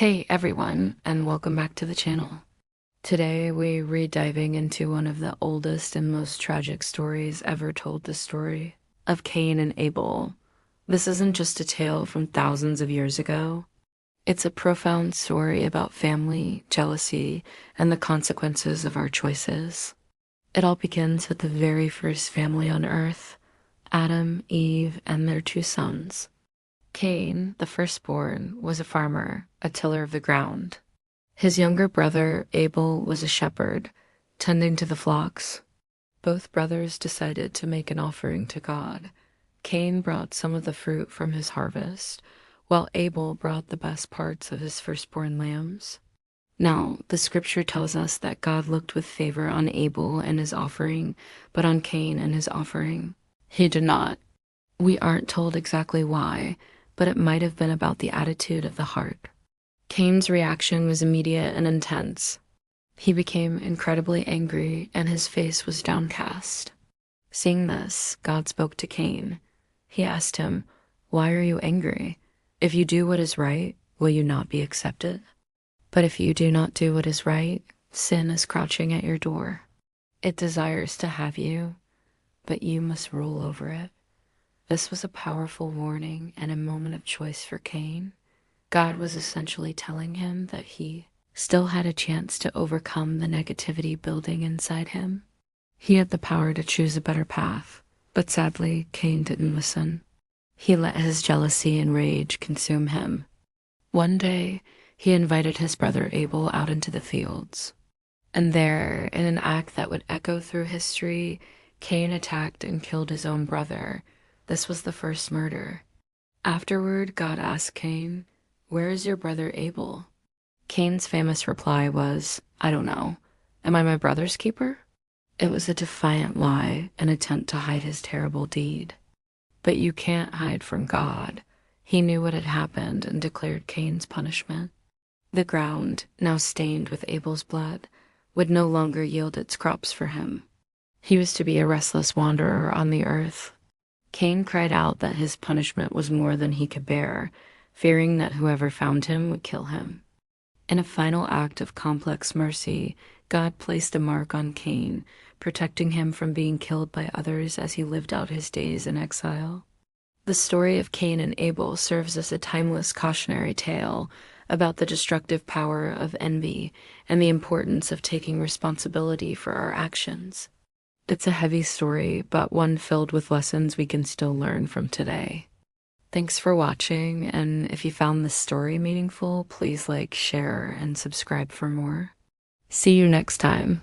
Hey everyone, and welcome back to the channel. Today we're re-diving into one of the oldest and most tragic stories ever told, the story of Cain and Abel. This isn't just a tale from thousands of years ago. It's a profound story about family, jealousy, and the consequences of our choices. It all begins with the very first family on earth, Adam, Eve, and their two sons. Cain, the firstborn, was a farmer, a tiller of the ground. His younger brother, Abel, was a shepherd, tending to the flocks. Both brothers decided to make an offering to God. Cain brought some of the fruit from his harvest, while Abel brought the best parts of his firstborn lambs. Now, the scripture tells us that God looked with favor on Abel and his offering, but on Cain and his offering, he did not. We aren't told exactly why, but it might have been about the attitude of the heart. Cain's reaction was immediate and intense. He became incredibly angry, and his face was downcast. Seeing this, God spoke to Cain. He asked him, "Why are you angry? If you do what is right, will you not be accepted? But if you do not do what is right, sin is crouching at your door. It desires to have you, but you must rule over it." This was a powerful warning and a moment of choice for Cain. God was essentially telling him that he still had a chance to overcome the negativity building inside him. He had the power to choose a better path, but sadly, Cain didn't listen. He let his jealousy and rage consume him. One day, he invited his brother Abel out into the fields. And there, in an act that would echo through history, Cain attacked and killed his own brother. This was the first murder. Afterward, God asked Cain, "Where is your brother Abel?" Cain's famous reply was, "I don't know. Am I my brother's keeper?" It was a defiant lie, an attempt to hide his terrible deed. But you can't hide from God. He knew what had happened and declared Cain's punishment. The ground, now stained with Abel's blood, would no longer yield its crops for him. He was to be a restless wanderer on the earth. Cain cried out that his punishment was more than he could bear, fearing that whoever found him would kill him. In a final act of complex mercy, God placed a mark on Cain, protecting him from being killed by others as he lived out his days in exile. The story of Cain and Abel serves as a timeless cautionary tale about the destructive power of envy and the importance of taking responsibility for our actions. It's a heavy story, but one filled with lessons we can still learn from today. Thanks for watching, and if you found this story meaningful, please like, share, and subscribe for more. See you next time.